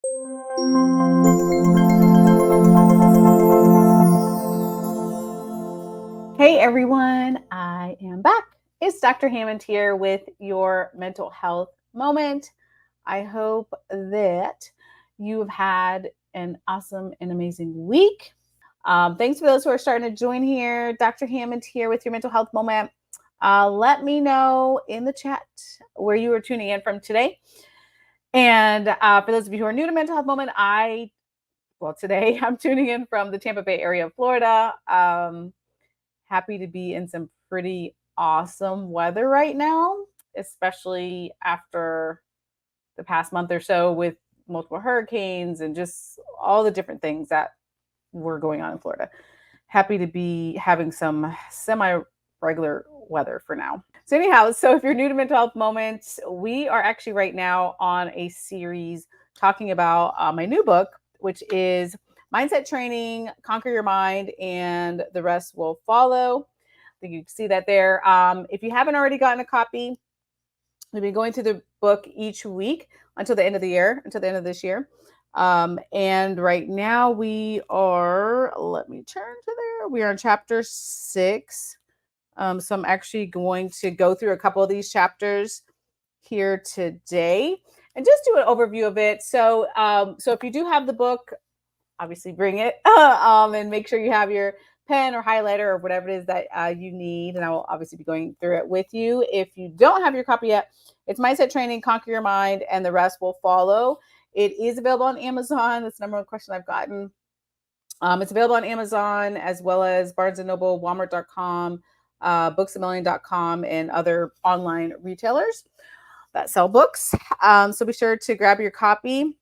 Hey everyone, I am back. It's Dr. Hammond here with your mental health moment. I hope that you've had an awesome and amazing week. Thanks for those who are starting to join here. Dr. Hammond here with your mental health moment. Let me know in the chat where you are tuning in from today. And for those of you who are new to Mental Health Moment, today I'm tuning in from the Tampa Bay area of Florida. Happy to be in some pretty awesome weather right now, especially after the past month or so with multiple hurricanes and just all the different things that were going on in Florida. Happy to be having some semi-regular weather for now. So anyhow, so if you're new to Mental Health Moments, we are actually right now on a series talking about my new book, which is Mindset Training, Conquer Your Mind, and the Rest Will Follow. I think you can see that there. If you haven't already gotten a copy, we've been going through the book each week until the end of the year, until the end of this year. And right now we are, let me turn to there. We are on chapter 6. So I'm actually going to go through a couple of these chapters here today and just do an overview of it. So if you do have the book, obviously bring it and make sure you have your pen or highlighter or whatever it is that you need. And I will obviously be going through it with you. If you don't have your copy yet, it's Mindset Training, Conquer Your Mind, and the Rest Will Follow. It is available on Amazon. That's the number one question I've gotten. It's available on Amazon as well as Barnes & Noble, Walmart.com, booksamillion.com, and other online retailers that sell books. So be sure to grab your copy.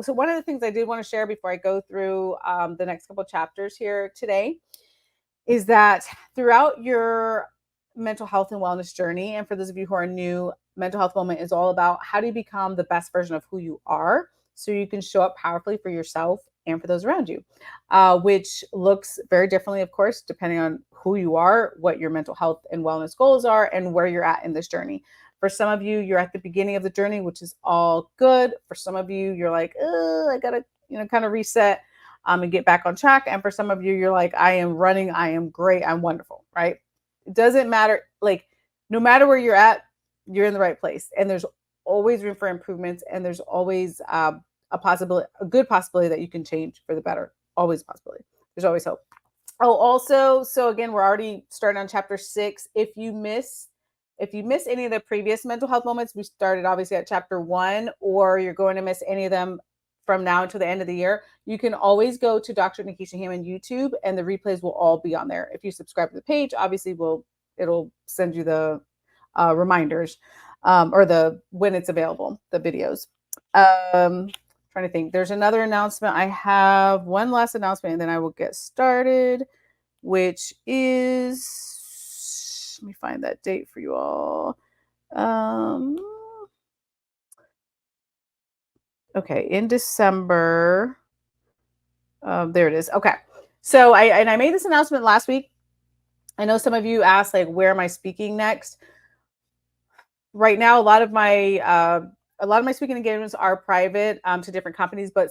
So one of the things I did want to share before I go through the next couple chapters here today is that throughout your mental health and wellness journey, and for those of you who are new, Mental Health Moment is all about how do you become the best version of who you are so you can show up powerfully for yourself and for those around you, which looks very differently, of course, depending on who you are, what your mental health and wellness goals are, and where you're at in this journey. For some of you, you're at the beginning of the journey, which is all good. For some of you, you're like, I gotta, kind of reset and get back on track. And for some of you, you're like, I am running, I am great, I'm wonderful, right? It doesn't matter. Like, no matter where you're at, you're in the right place. And there's always room for improvements. And there's always a good possibility that you can change for the better. Always a possibility. There's always hope. Oh, also, so again, we're already starting on chapter 6. If you miss any of the previous mental health moments, we started obviously at chapter 1, or you're going to miss any of them from now until the end of the year, you can always go to Dr. Nekeshia Hammond YouTube, and the replays will all be on there. If you subscribe to the page, obviously it'll send you the reminders or when it's available, the videos. Trying to think. There's another announcement. I have one last announcement, and then I will get started, which is, let me find that date for you all. Okay, in December. There it is. Okay. So I made this announcement last week. I know some of you asked, like, where am I speaking next? Right now, a lot of my speaking engagements are private to different companies, but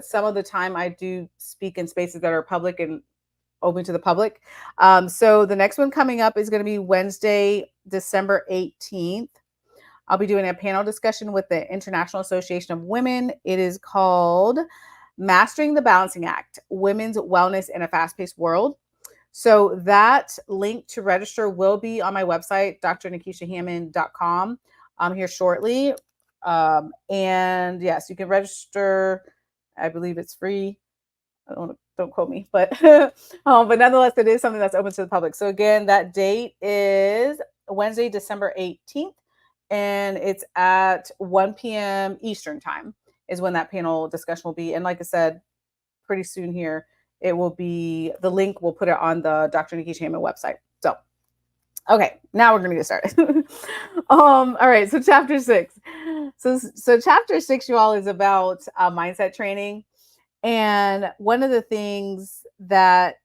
some of the time I do speak in spaces that are public and open to the public. So the next one coming up is going to be Wednesday, December 18th. I'll be doing a panel discussion with the International Association of Women. It is called Mastering the Balancing Act, Women's Wellness in a Fast-Paced World. So that link to register will be on my website, drnekeshiahammond.com, here shortly. And yes, you can register. I believe it's free. Don't quote me, but but nonetheless, it is something that's open to the public. So again, that date is Wednesday, December 18th, and it's at 1 p.m. Eastern time is when that panel discussion will be. And like I said, pretty soon here, it will be, the link, we'll put it on the Dr. Nekeshia Hammond website. So, okay, now we're going to get started. All right, so chapter 6. So chapter 6, you all, is about mindset training. And one of the things that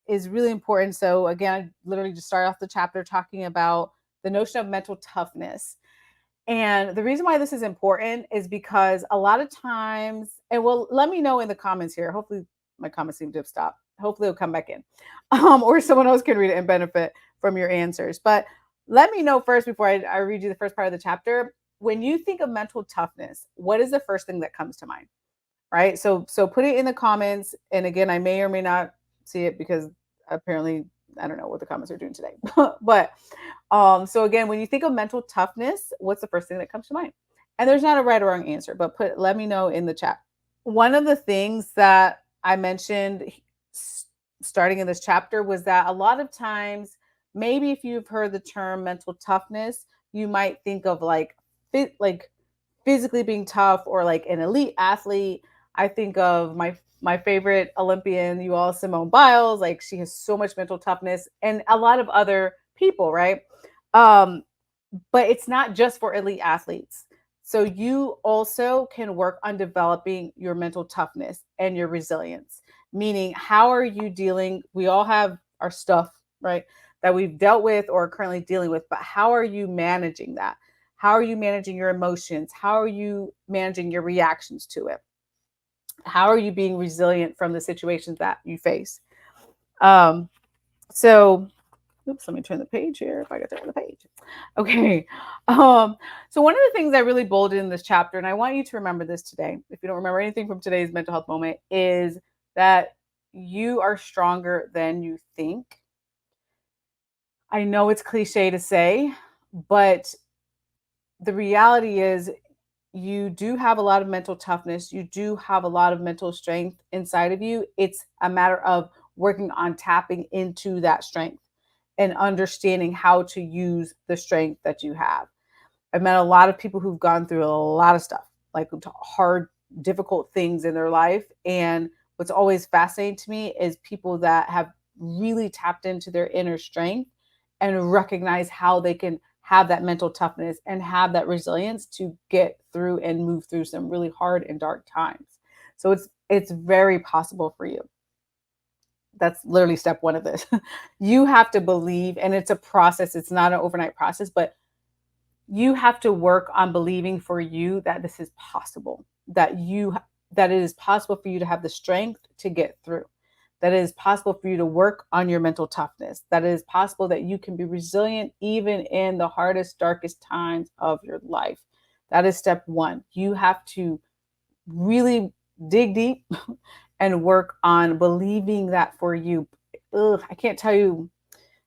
is really important, so again, I literally just started off the chapter talking about the notion of mental toughness. And the reason why this is important is because a lot of times, and well, let me know in the comments here. Hopefully, my comments seem to have stopped. Hopefully, it'll come back in, or someone else can read it and benefit from your answers. But let me know first before I read you the first part of the chapter. When you think of mental toughness, what is the first thing that comes to mind? Right? So put it in the comments. And again, I may or may not see it because apparently I don't know what the comments are doing today. But so again, when you think of mental toughness, what's the first thing that comes to mind? And there's not a right or wrong answer, but let me know in the chat. One of the things that I mentioned starting in this chapter was that a lot of times, maybe if you've heard the term mental toughness, you might think of like physically being tough or like an elite athlete. I think of my favorite Olympian, you all, Simone Biles. Like she has so much mental toughness, and a lot of other people, right? Um, but it's not just for elite athletes. So you also can work on developing your mental toughness and your resilience. Meaning, how are you dealing? We all have our stuff, right? That we've dealt with or are currently dealing with, but how are you managing that? How are you managing your emotions? How are you managing your reactions to it? How are you being resilient from the situations that you face? Um, so oops, let me turn the page here if I can turn the page. Okay. So one of the things I really bolded in this chapter, and I want you to remember this today, if you don't remember anything from today's mental health moment, is that you are stronger than you think. I know it's cliche to say, but the reality is you do have a lot of mental toughness. You do have a lot of mental strength inside of you. It's a matter of working on tapping into that strength and understanding how to use the strength that you have. I've met a lot of people who've gone through a lot of stuff, like hard, difficult things in their life. And what's always fascinating to me is people that have really tapped into their inner strength and recognize how they can have that mental toughness and have that resilience to get through and move through some really hard and dark times. So it's very possible for you. That's literally step one of this. You have to believe, and it's a process. It's not an overnight process, but you have to work on believing for you that this is possible, that it is possible for you to have the strength to get through, that it is possible for you to work on your mental toughness, that it is possible that you can be resilient even in the hardest, darkest times of your life. That is step one. You have to really dig deep and work on believing that for you. I can't tell you,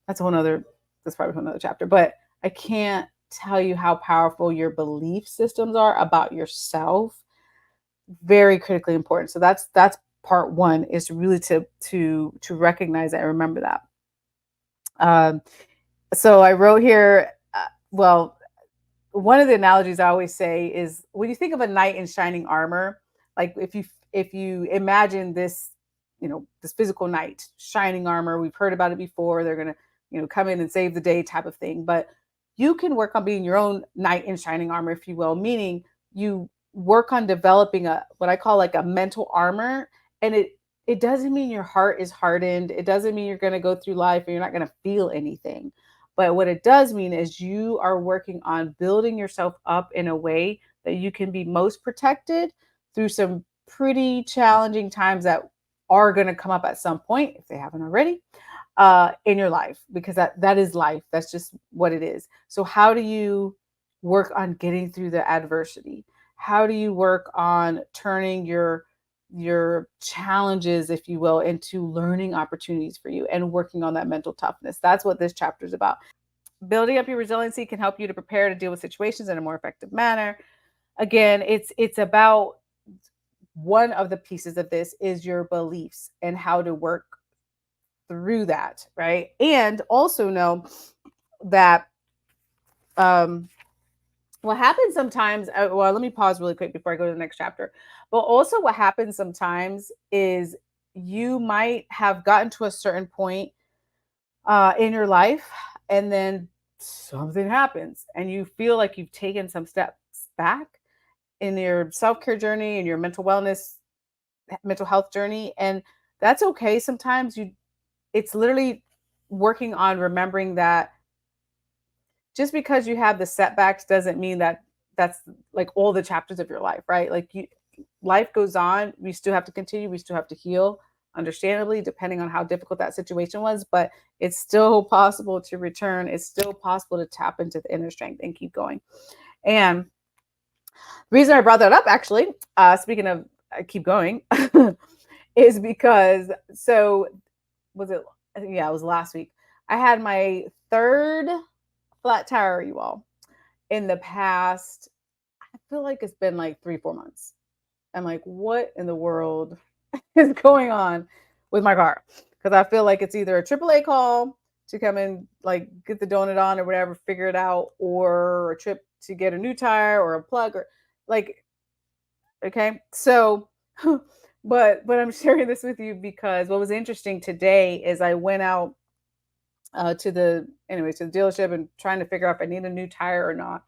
that's a whole nother, that's probably a whole nother chapter, but I can't tell you how powerful your belief systems are about yourself. Very critically important. So that's part one, is really to recognize that and remember that. Um, so I wrote here, well, one of the analogies I always say is when you think of a knight in shining armor, like if you imagine this, this physical knight, shining armor, we've heard about it before. They're gonna, come in and save the day type of thing. But you can work on being your own knight in shining armor, if you will, meaning you work on developing a what I call like a mental armor. And it doesn't mean your heart is hardened. It doesn't mean you're gonna go through life and you're not gonna feel anything. But what it does mean is you are working on building yourself up in a way that you can be most protected through some pretty challenging times that are going to come up at some point, if they haven't already, in your life, because that is life. That's just what it is. So how do you work on getting through the adversity? How do you work on turning your challenges, if you will, into learning opportunities for you and working on that mental toughness? That's what this chapter is about. Building up your resiliency can help you to prepare to deal with situations in a more effective manner. Again, it's about, one of the pieces of this is your beliefs and how to work through that, right? And also know that what happens sometimes, well, let me pause really quick before I go to the next chapter. But also what happens sometimes is you might have gotten to a certain point in your life, and then something happens and you feel like you've taken some steps back in your self-care journey and your mental wellness, mental health journey. And that's okay. Sometimes it's literally working on remembering that just because you have the setbacks doesn't mean that that's like all the chapters of your life, right? Like life goes on. We still have to continue. We still have to heal, understandably, depending on how difficult that situation was. But it's still possible to return. It's still possible to tap into the inner strength and keep going. And the reason I brought that up, actually, speaking of keep going, is because was it? I think, yeah, it was last week. I had my third flat tire, you all, in the past. I feel like it's been like 3, 4 months. I'm like, what in the world is going on with my car? Because I feel like it's either a AAA call to come and like get the donut on or whatever, figure it out, or a trip to get a new tire or a plug or like, okay. So, but I'm sharing this with you because what was interesting today is I went out to the dealership and trying to figure out if I need a new tire or not.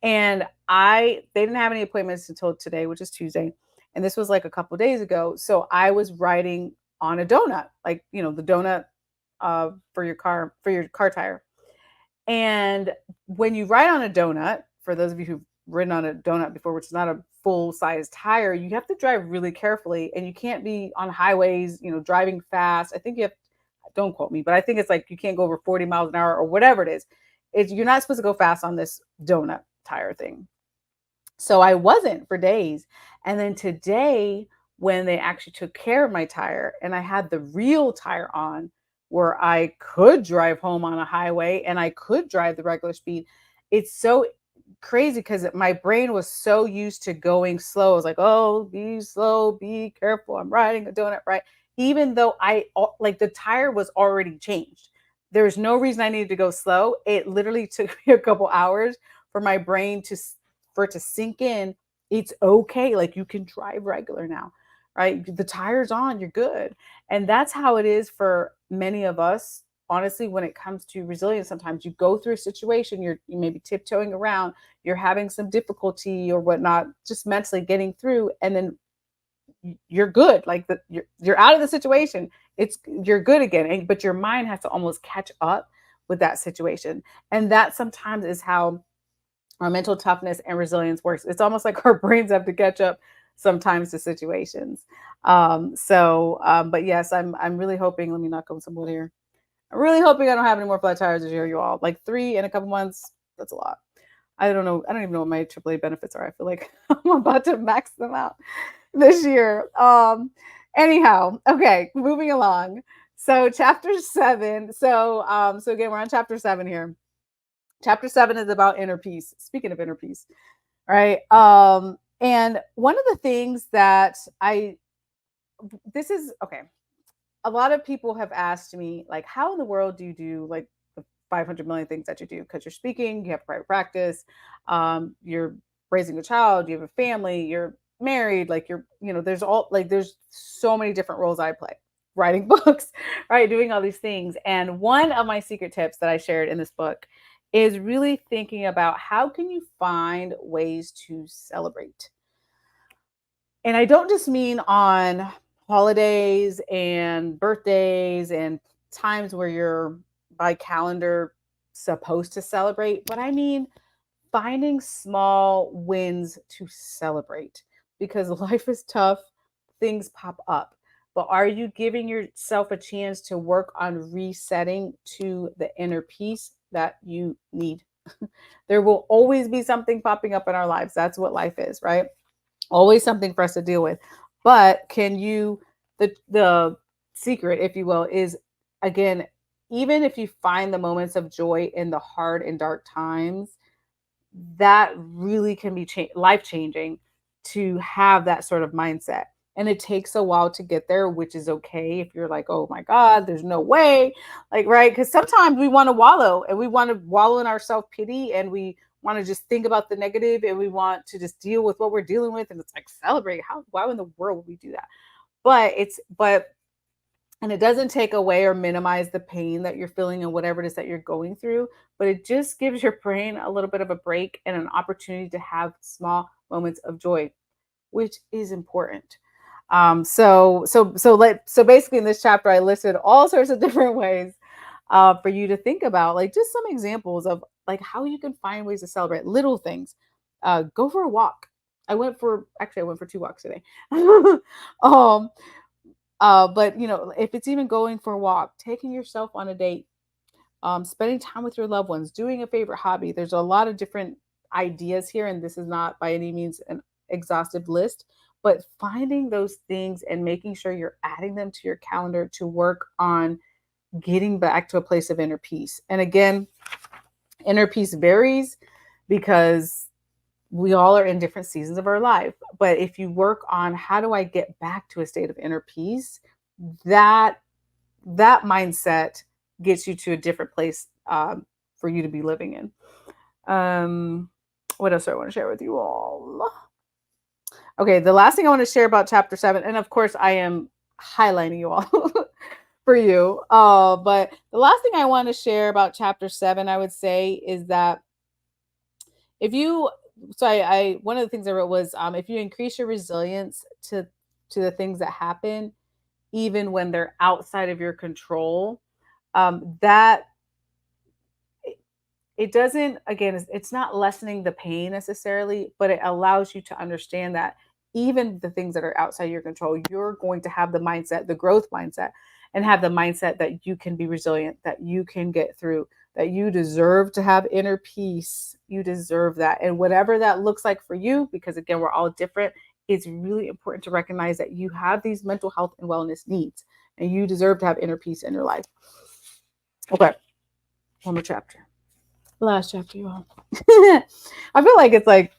And they didn't have any appointments until today, which is Tuesday. And this was like a couple of days ago. So I was riding on a donut, like, the donut for your car tire. And when you ride on a donut, for those of you who've ridden on a donut before, which is not a full size tire, you have to drive really carefully and you can't be on highways, driving fast. I think you have, don't quote me, but I think it's like you can't go over 40 miles an hour or whatever it is. You're not supposed to go fast on this donut tire thing. So I wasn't for days. And then today, when they actually took care of my tire and I had the real tire on where I could drive home on a highway and I could drive the regular speed, it's so crazy because my brain was so used to going slow. I was like, oh, be slow, be careful. I'm riding a donut, right? Even though like the tire was already changed. There's no reason I needed to go slow. It literally took me a couple hours for my brain for it to sink in. It's okay. Like you can drive regular now, right? The tire's on, you're good. And that's how it is for many of us. Honestly, when it comes to resilience, sometimes you go through a situation, you may be tiptoeing around, you're having some difficulty or whatnot, just mentally getting through, and then you're good. Like you're out of the situation. You're good again. But your mind has to almost catch up with that situation. And that sometimes is how our mental toughness and resilience works. It's almost like our brains have to catch up sometimes to situations. But yes, I'm really hoping, let me knock on some wood here. I'm really hoping I don't have any more flat tires this year, you all. Like 3 in a couple months, that's a lot. I don't know. I don't even know what my AAA benefits are. I feel like I'm about to max them out this year. Anyhow, okay, moving along. So chapter 7. So again, we're on chapter 7 here. Chapter 7 is about inner peace. Speaking of inner peace, right? And one of the things that this is okay. A lot of people have asked me, like, how in the world do you do like the 500 million things that you do? Because you're speaking, you have private practice, you're raising a child, you have a family, you're married, like there's so many different roles I play, writing books, right? Doing all these things. And one of my secret tips that I shared in this book is really thinking about how can you find ways to celebrate. And I don't just mean on holidays and birthdays and times where you're by calendar supposed to celebrate, but I mean finding small wins to celebrate because life is tough, things pop up. But are you giving yourself a chance to work on resetting to the inner peace that you need? There will always be something popping up in our lives. That's what life is, right? Always something for us to deal with. But the secret, if you will, is again, even if you find the moments of joy in the hard and dark times, that really can be life changing to have that sort of mindset. And it takes a while to get there, which is okay if you're like, oh my God, there's no way. Like, right? Because sometimes we want to wallow and we want to wallow in our self-pity and we want to just think about the negative and we want to just deal with what we're dealing with. And it's like, celebrate. Why in the world would we do that? And it doesn't take away or minimize the pain that you're feeling and whatever it is that you're going through, but it just gives your brain a little bit of a break and an opportunity to have small moments of joy, which is important. So basically in this chapter, I listed all sorts of different ways for you to think about, like just some examples of like how you can find ways to celebrate little things. Go for a walk. I went for 2 walks today. um, but if it's even going for a walk, taking yourself on a date, spending time with your loved ones, doing a favorite hobby. There's a lot of different ideas here, and this is not by any means an exhaustive list, but finding those things and making sure you're adding them to your calendar to work on getting back to a place of inner peace. And again, inner peace varies because we all are in different seasons of our life. But if you work on how do I get back to a state of inner peace, that mindset gets you to a different place for you to be living in. What else do I want to share with you all? Okay, the last thing I want to share about chapter 7, and of course I am highlighting you all for you. But the last thing I want to share about chapter 7, I would say, is that if you, I one of the things I wrote was, if you increase your resilience to the things that happen, even when they're outside of your control, that it doesn't, again, it's not lessening the pain necessarily, but it allows you to understand that even the things that are outside your control, you're going to have the mindset, the growth mindset, and have the mindset that you can be resilient, that you can get through, that you deserve to have inner peace. You deserve that. And whatever that looks like for you, because again, we're all different, it's really important to recognize that you have these mental health and wellness needs, and you deserve to have inner peace in your life. Okay, one more chapter. Last chapter, you all. I feel like it's like,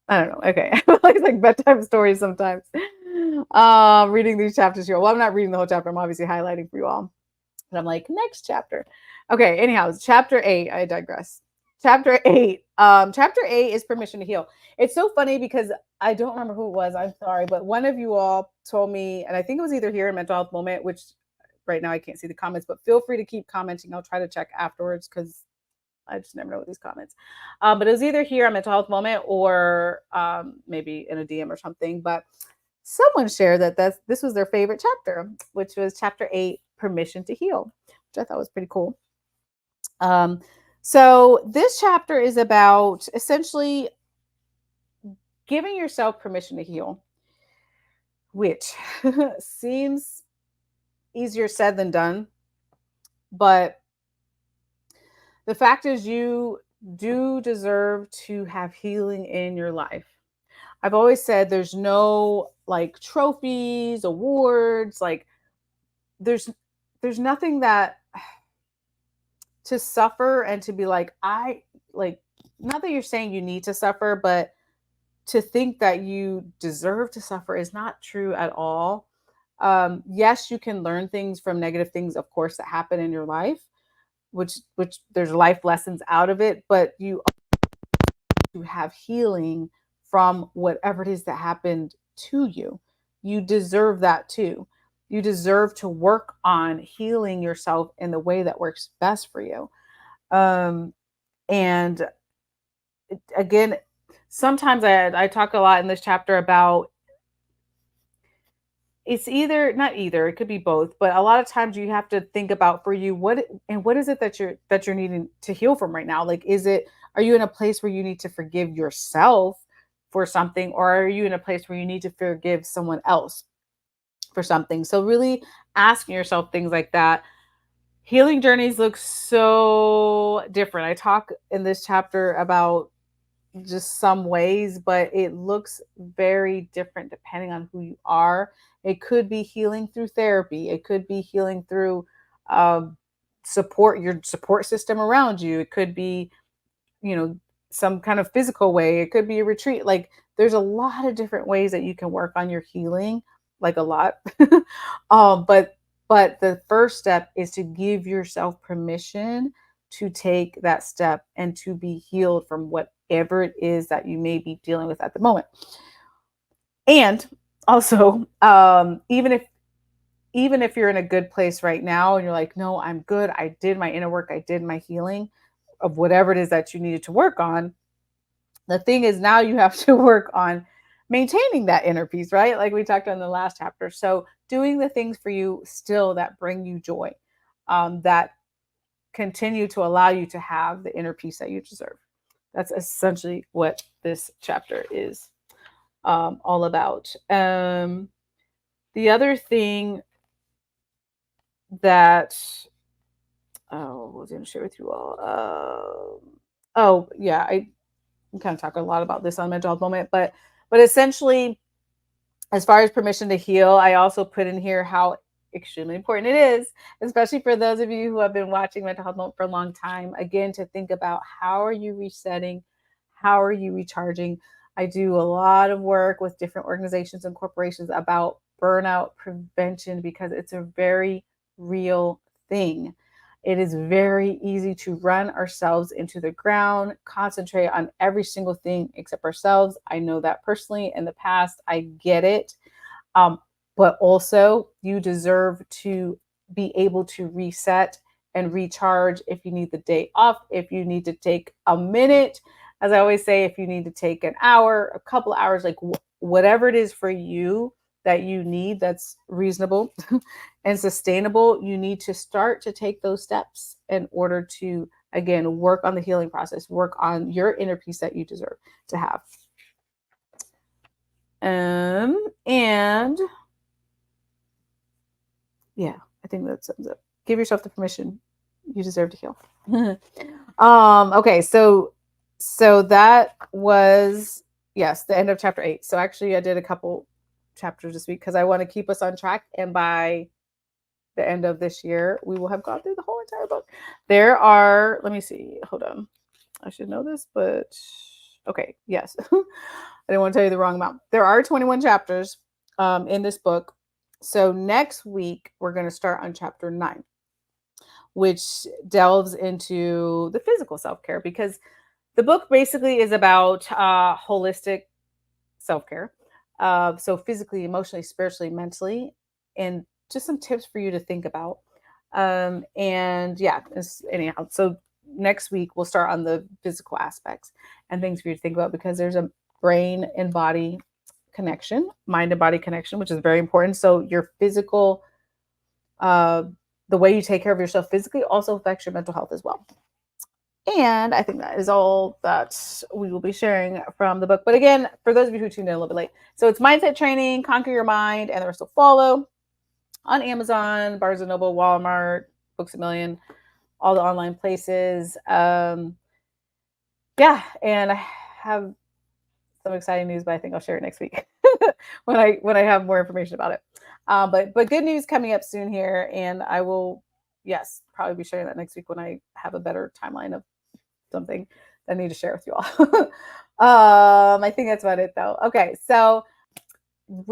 I don't know. Okay. I feel like it's like bedtime stories sometimes. Reading these chapters here. Well, I'm not reading the whole chapter. I'm obviously highlighting for you all. And I'm like, next chapter. Okay. Anyhow, chapter 8. I digress. Chapter 8. Chapter 8 is permission to heal. It's so funny because I don't remember who it was. I'm sorry, but one of you all told me, and I think it was either here in Mental Health Moment, which right now I can't see the comments, but feel free to keep commenting. I'll try to check afterwards because I just never know these comments. But it was either here on Mental Health Moment or maybe in a DM or something. But someone shared that this was their favorite chapter, which was chapter 8, Permission to Heal, which I thought was pretty cool. So this chapter is about essentially giving yourself permission to heal, which seems easier said than done. But the fact is, you do deserve to have healing in your life. I've always said there's no like trophies, awards, like there's nothing that to suffer and to be like, not that you're saying you need to suffer, but to think that you deserve to suffer is not true at all. Yes, you can learn things from negative things, of course, that happen in your life, which there's life lessons out of it, but you have healing from whatever it is that happened to you. You deserve that too. You deserve to work on healing yourself in the way that works best for you. And again, sometimes I talk a lot in this chapter about it's either not either, it could be both, but a lot of times you have to think about for you what is it that you're needing to heal from right now. Like, are you in a place where you need to forgive yourself for something, or are you in a place where you need to forgive someone else for something? So really asking yourself things like that. Healing journeys look so different. I talk in this chapter about just some ways, but it looks very different depending on who you are. It could be healing through therapy. It could be healing through your support system around you. It could be, some kind of physical way. It could be a retreat. Like there's a lot of different ways that you can work on your healing, like a lot. But the first step is to give yourself permission to take that step and to be healed from whatever it is that you may be dealing with at the moment. And also, even if you're in a good place right now and you're like, no, I'm good. I did my inner work. I did my healing of whatever it is that you needed to work on. The thing is, now you have to work on maintaining that inner peace, right? Like we talked on the last chapter. So doing the things for you still that bring you joy, that continue to allow you to have the inner peace that you deserve. That's essentially what this chapter is all about. The other thing that I was going to share with you all. Oh yeah, I'm kind of talking a lot about this on Mental Health Moment, but essentially, as far as permission to heal, I also put in here how extremely important it is, especially for those of you who have been watching Mental Health Moment for a long time. Again, to think about how are you resetting, how are you recharging. I do a lot of work with different organizations and corporations about burnout prevention because it's a very real thing. It is very easy to run ourselves into the ground, concentrate on every single thing except ourselves. I know that personally in the past. I get it. Um, but also, you deserve to be able to reset and recharge if you need the day off, if you need to take a minute. As I always say, if you need to take an hour, a couple hours, like whatever it is for you that you need that's reasonable and sustainable, you need to start to take those steps in order to, again, work on the healing process, work on your inner peace that you deserve to have. And yeah, I think that sums up. Give yourself the permission you deserve to heal. Okay, so that was, yes, the end of chapter 8. So actually I did a couple chapters this week because I want to keep us on track, and by the end of this year we will have gone through the whole entire book. There are, let me see, hold on, I should know this, but okay, yes. I didn't want to tell you the wrong amount. There are 21 chapters in this book. So next week we're going to start on chapter 9, which delves into the physical self-care, because the book basically is about holistic self-care. So physically, emotionally, spiritually, mentally, and just some tips for you to think about. And yeah, anyhow, so next week we'll start on the physical aspects and things for you to think about, because there's a brain and body connection, mind and body connection, which is very important. So your physical, the way you take care of yourself physically also affects your mental health as well. And I think that is all that we will be sharing from the book. But again, for those of you who tuned in a little bit late, so it's Mindset Training, Conquer Your Mind, and the Rest Will Follow on Amazon, Barnes & Noble, Walmart, Books A Million, all the online places. Yeah, and I have some exciting news, but I think I'll share it next week when I have more information about it. But good news coming up soon here, and I will, yes, probably be sharing that next week when I have a better timeline of something that I need to share with you all. I think that's about it though. Okay, so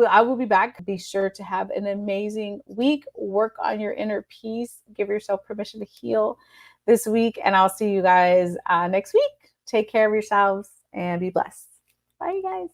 I will be back. Be sure to have an amazing week. Work on your inner peace. Give yourself permission to heal this week, and I'll see you guys next week. Take care of yourselves and be blessed. Bye, you guys.